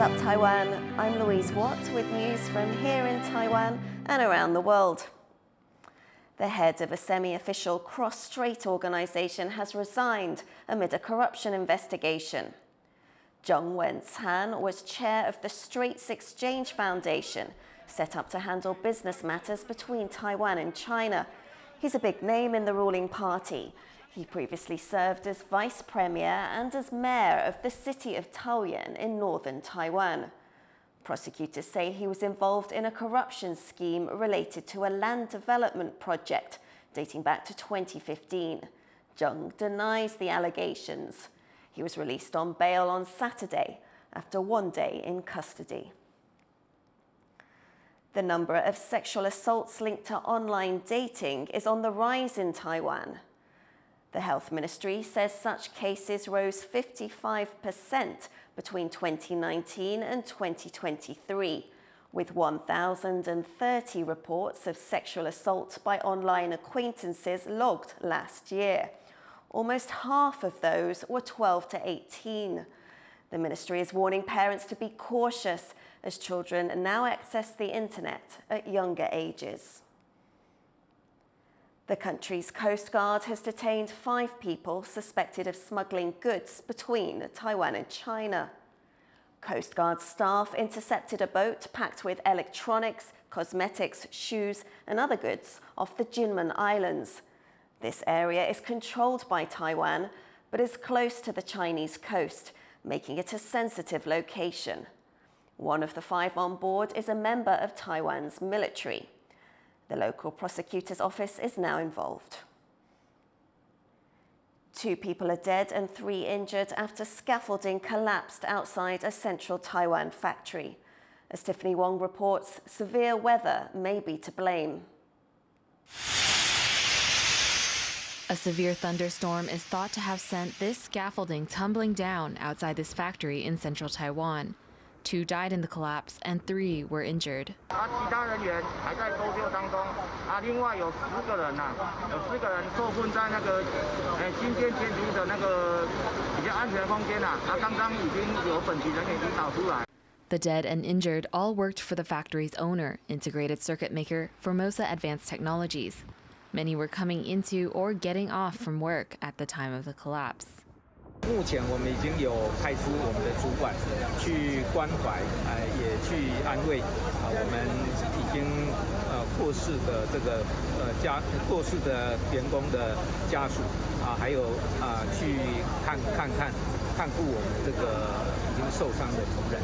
up, Taiwan? I'm Louise with news from here in Taiwan and around the world. The head of a semi-official Cross-Strait organization has resigned amid a corruption investigation. Shan was chair of the Straits Exchange Foundation, set up to handle business matters between Taiwan and China. He's a big name in the ruling party. He previously served as vice premier and as mayor of the city of Taoyuan in northern Taiwan. Prosecutors say he was involved in a corruption scheme related to a land development project dating back to 2015. Zheng denies the allegations. He was released on bail on Saturday after one day in custody. The number of sexual assaults linked to online dating is on the rise in Taiwan. The Health Ministry says such cases rose 55% between 2019 and 2023, with 1,030 reports of sexual assault by online acquaintances logged last year. Almost half of those were 12 to 18. The ministry is warning parents to be cautious as children now access the internet at younger ages. The country's Coast Guard has detained 5 people suspected of smuggling goods between Taiwan and China. Coast Guard staff intercepted a boat packed with electronics, cosmetics, shoes and other goods off the Yunlin Islands. This area is controlled by Taiwan, but is close to the Chinese coast, making it a sensitive location. One of the 5 on board is a member of Taiwan's military. The local prosecutor's office is now involved. 2 people are dead and 3 injured after scaffolding collapsed outside a central Taiwan factory. As Tiffany Wong reports, severe weather may be to blame. A severe thunderstorm is thought to have sent this scaffolding tumbling down outside this factory in central Taiwan. 2 died in the collapse and 3 were injured. The dead and injured all worked for the factory's owner, integrated circuit maker Formosa Advanced Technologies. Many were coming into or getting off from work at the time of the collapse. 目前我们已经有派出我们的主管去关怀，也去安慰我们已经过世的这个过世的员工的家属还有去看顾我们这个已经受伤的同仁。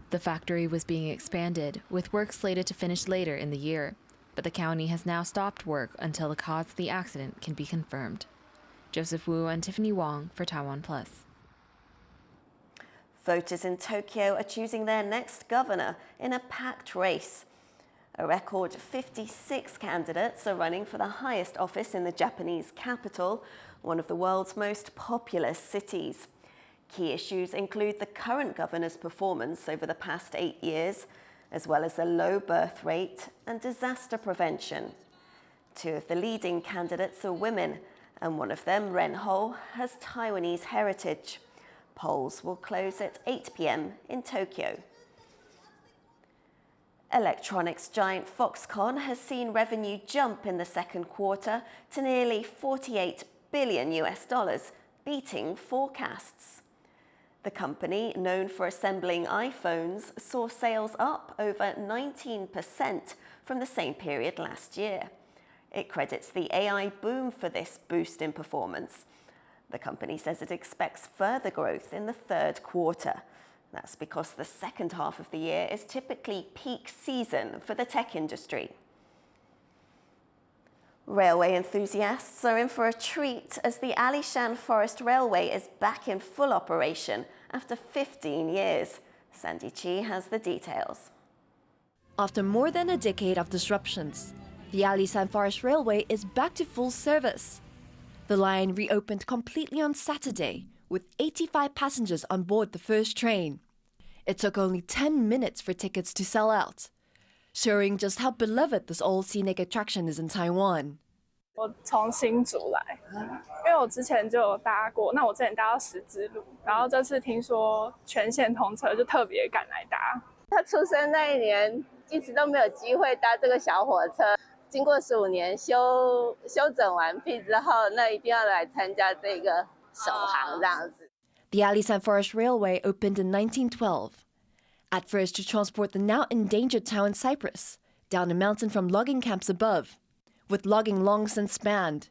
The factory was being expanded, with work slated to finish later in the year, but the county has now stopped work until the cause of the accident can be confirmed. Joseph Wu and Tiffany Wong for TaiwanPlus. Voters in Tokyo are choosing their next governor in a packed race. A record 56 candidates are running for the highest office in the Japanese capital, one of the world's most populous cities. Key issues include the current governor's performance over the past 8 years, as well as a low birth rate and disaster prevention. 2 of the leading candidates are women, and one of them, Ren Ho, has Taiwanese heritage. Polls will close at 8 p.m. in Tokyo. Electronics giant Foxconn has seen revenue jump in the second quarter to nearly $48 billion, beating forecasts. The company, known for assembling iPhones, saw sales up over 19% from the same period last year. It credits the AI boom for this boost in performance. The company says it expects further growth in the 3rd quarter. That's because the second half of the year is typically peak season for the tech industry. Railway enthusiasts are in for a treat as the Alishan Forest Railway is back in full operation after 15 years. Sandy Chi has the details. After more than a decade of disruptions, the Alishan Forest Railway is back to full service. The line reopened completely on Saturday, with 85 passengers on board the first train. It took only 10 minutes for tickets to sell out, showing just how beloved this old scenic attraction is in Taiwan. 我从新竹来，因为我之前就有搭过，那我之前搭到十字路，然后这次听说全线通车，就特别赶来搭。他出生那一年，一直都没有机会搭这个小火车。经过15年修整完毕之后，那一定要来参加这个首航这样子。The Alishan Forest Railway opened in 1912, at first to transport the now endangered Taiwan cypress down a mountain from logging camps above. With logging long since banned,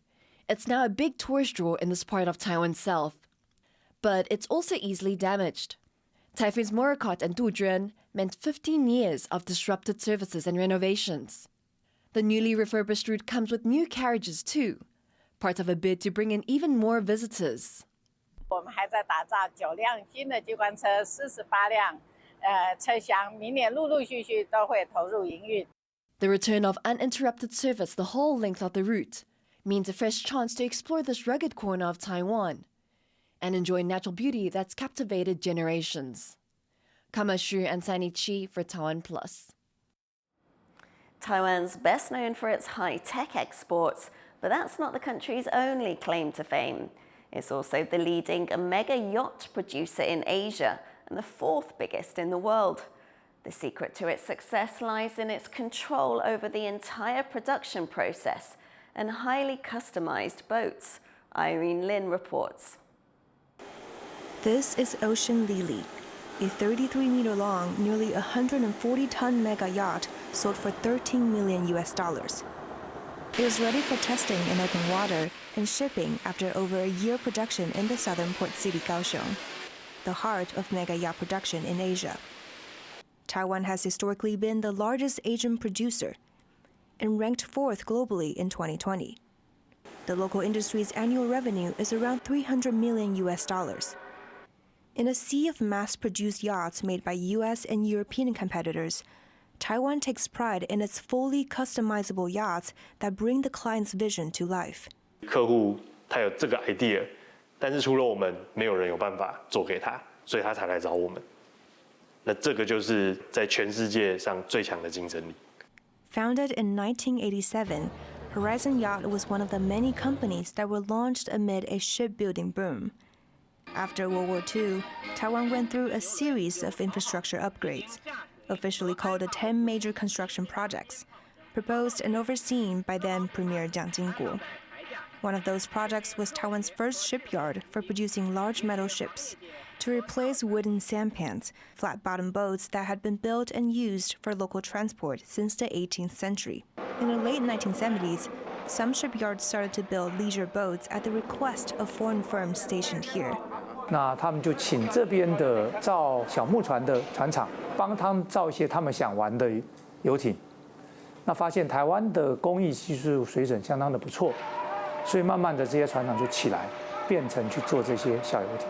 it's now a big tourist draw in this part of Taiwan South. But it's also easily damaged. Typhoons Morakot and Dujuan meant 15 years of disrupted services and renovations. The newly refurbished route comes with new carriages too, part of a bid to bring in even more visitors. 我们还在打造9辆新的机关车，48辆车厢，明年陆陆续续都会投入营运。The return of uninterrupted service the whole length of the route means a fresh chance to explore this rugged corner of Taiwan and enjoy natural beauty that's captivated generations. Kama Xu and Sani Chi for TaiwanPlus. Taiwan's best known for its high-tech exports, but that's not the country's only claim to fame. It's also the leading Mega-Yacht producer in Asia and the 4th biggest in the world. The secret to its success lies in its control over the entire production process and highly customized boats. Yunlin reports. This is Ocean Lily, a 33-meter-long, nearly 140-ton mega-yacht sold for $13 million. It was ready for testing in open water and shipping after over a year production in the southern port city Kaohsiung, the heart of mega-yacht production in Asia. Taiwan has historically been the largest Asian producer and ranked 4th globally in 2020. The local industry's annual revenue is around $300 million. In a sea of mass-produced yachts made by US and European competitors, Taiwan takes pride in its fully customizable yachts that bring the client's vision to life. 客户他有这个 idea， 但是除了我们，没有人有办法做给他，所以他才来找我们。那这个就是在全世界上最强的竞争力。Founded in 1987, Horizon Yacht was one of the many companies that were launched amid a shipbuilding boom. After World War II, Taiwan went through a series of infrastructure upgrades, officially called the 10 major construction projects, proposed and overseen by then Premier Jiang Jingguo. One of those projects was Taiwan's first shipyard for producing large metal ships to replace wooden sampans, flat-bottom boats that had been built and used for local transport since the 18th century. In the late 1970s, some shipyards started to build leisure boats at the request of foreign firms stationed here. 那他们就请这边的造小木船的船厂帮他们造一些他们想玩的游艇。那发现台湾的工艺技术水准相当的不错，所以慢慢的这些船厂就起来，变成去做这些小游艇。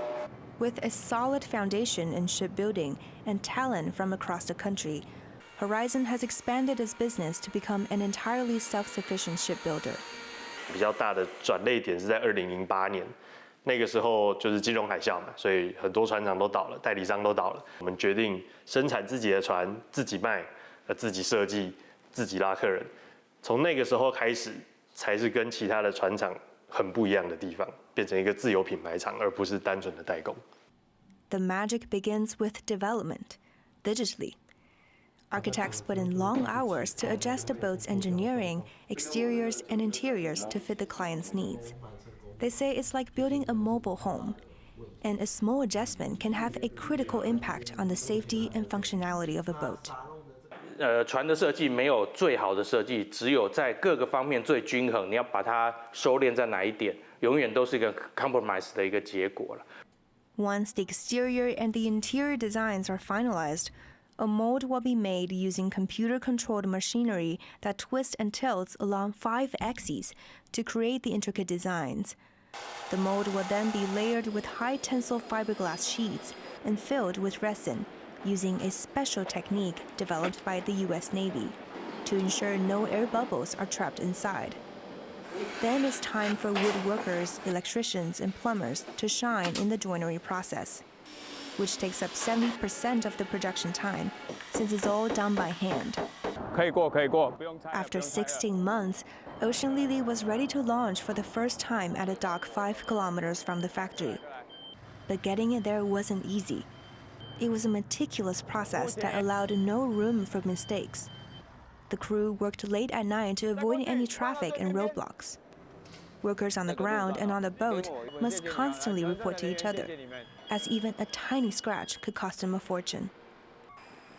With a solid foundation in shipbuilding and talent from across the country, Horizon has expanded its business to become an entirely self-sufficient shipbuilder. 比较大的转捩点是在2008年。那个时候就是金融海啸嘛，所以很多船厂都倒了，代理商都倒了。我们决定生产自己的船，自己卖，自己设计，自己拉客人。从那个时候开始，才是跟其他的船厂很不一样的地方，变成一个自有品牌厂，而不是单纯的代工。The magic begins with development, digitally. Architects put in long hours to adjust the boat's engineering, exteriors, and interiors to fit the client's needs. They say it's like building a mobile home, and a small adjustment can have a critical impact on the safety and functionality of a boat. 船的设计没有最好的设计，只有在各个方面最均衡。你要把它收敛在哪一点，永远都是一个 compromise 的一个结果了。Once the exterior and the interior designs are finalized, a mold will be made using computer-controlled machinery that twists and tilts along 5 axes to create the intricate designs. The mold will then be layered with high-tensile fiberglass sheets and filled with resin, using a special technique developed by the U.S. Navy to ensure no air bubbles are trapped inside. Then it's time for woodworkers, electricians, and plumbers to shine in the joinery process, which takes up 70% of the production time, since it's all done by hand. After 16 months, Ocean Lily was ready to launch for the first time at a dock 5 kilometers from the factory. But getting it there wasn't easy. It was a meticulous process that allowed no room for mistakes. The crew worked late at night to avoid any traffic and roadblocks. Workers on the ground and on the boat must constantly report to each other, as even a tiny scratch could cost them a fortune.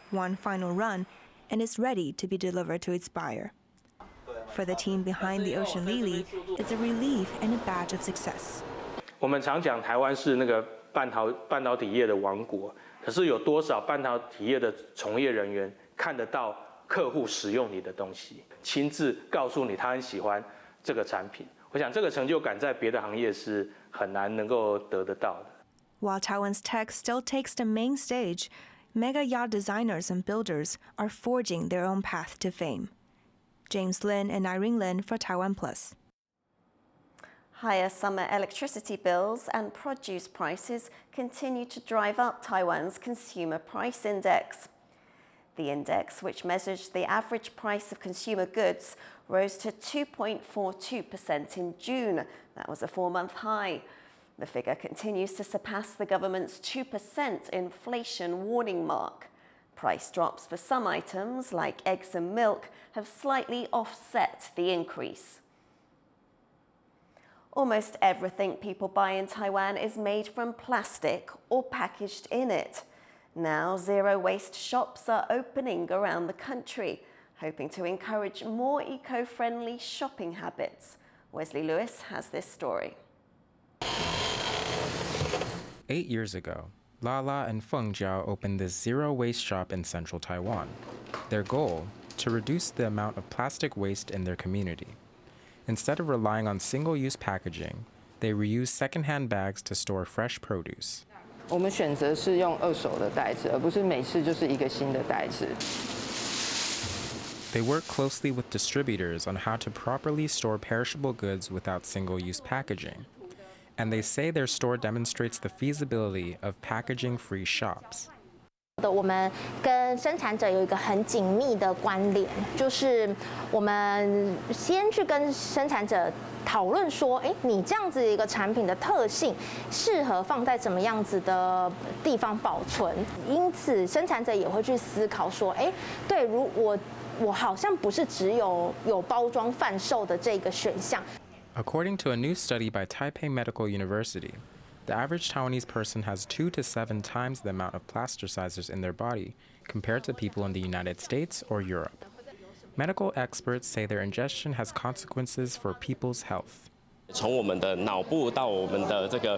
One final run, and it's ready to be delivered to its buyer. For the team behind the Ocean Lily, it's a relief and a badge of success. 我们常讲台湾是那个半导体业的王国，可是有多少半导体业的从业人员看得到客户使用你的东西，亲自告诉你他很喜欢这个产品？我想这个成就感在别的行业是很难能够得得到的。While Taiwan's tech still takes the main stage, Mega-Yacht designers and builders are forging their own path to fame. James Lin and Irene Lin for TaiwanPlus. Higher summer electricity bills and produce prices continue to drive up Taiwan's consumer price index. The index, which measures the average price of consumer goods, rose to 2.42% in June. That was a 4-month high. The figure continues to surpass the government's 2% inflation warning mark. Price drops for some items, like eggs and milk, have slightly offset the increase. Almost everything people buy in Taiwan is made from plastic or packaged in it. Now, zero-waste shops are opening around the country, hoping to encourage more eco-friendly shopping habits. Wesley Louise has this story. 8 years ago, Lala and Feng Jiao opened this zero-waste shop in central Taiwan. Their goal? To reduce the amount of plastic waste in their community. Instead of relying on single-use packaging, they reuse second-hand bags to store fresh produce. 我们选择是用二手的袋子，而不是每次就是一个新的袋子。They work closely with distributors on how to properly store perishable goods without single-use packaging. And they say their store demonstrates the feasibility of packaging-free shops. 我们跟生产者有一个很紧密的关联，就是我们先去跟生产者讨论说，你这样子一个产品的特性适合放在怎么样子的地方保存，因此生产者也会去思考说，对，我好像不是只有包装贩售的这个选项。According to a new study by Taipei Medical University, the average Taiwanese person has 2 to 7 times the amount of plasticizers in their body compared to people in the United States or Europe. Medical experts say their ingestion has consequences for people's health. 从我们的脑部到我们的这个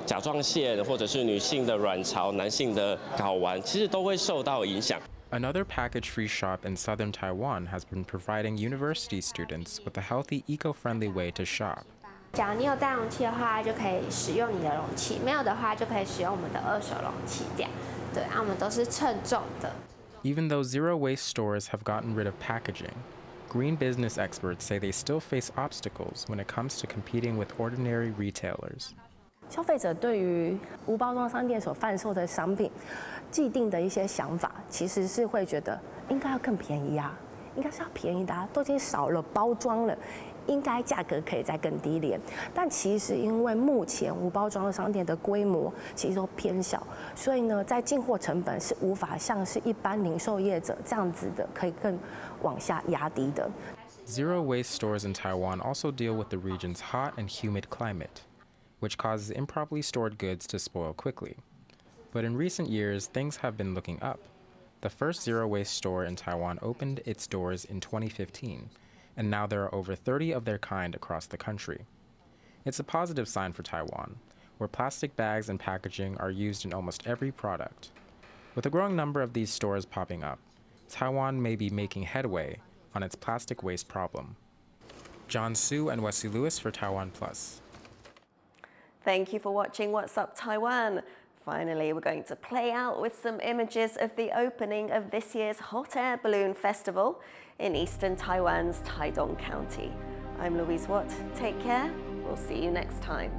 甲状腺，或者是女性的卵巢、男性的睾丸，其实都会受到影响。Another package-free shop in southern Taiwan has been providing university students with a healthy, eco-friendly way to shop. 假如你有带容器的话，就可以使用你的容器；没有的话，就可以使用我们的二手容器。这样，对，我们都是称重的。Even though zero-waste stores have gotten rid of packaging, green business experts say they still face obstacles when it comes to competing with ordinary retailers. 消费者对于无包装商店所贩售的商品，既定的一些想法，其实是会觉得应该要更便宜啊，应该是要便宜的啊，都已经少了包装了。应该价格可以再更低廉，但其实因为目前无包装的商店的规模其实都偏小，所以呢，在进货成本是无法像是一般零售业者这样子的可以更往下压低的。Zero-waste stores in Taiwan also deal with the region's hot and humid climate, which causes improperly stored goods to spoil quickly. But in recent years, things have been looking up. The first zero-waste store in Taiwan opened its doors in 2015. And now there are over 30 of their kind across the country. It's a positive sign for Taiwan, where plastic bags and packaging are used in almost every product. With a growing number of these stores popping up, Taiwan may be making headway on its plastic waste problem. John Su and Wesley Louise for TaiwanPlus. Thank you for watching What's Up Taiwan. Finally, we're going to play out with some images of the opening of this year's Hot Air Balloon Festival in eastern Taiwan's Taidong County. I'm Louise Watt. Take care. We'll see you next time.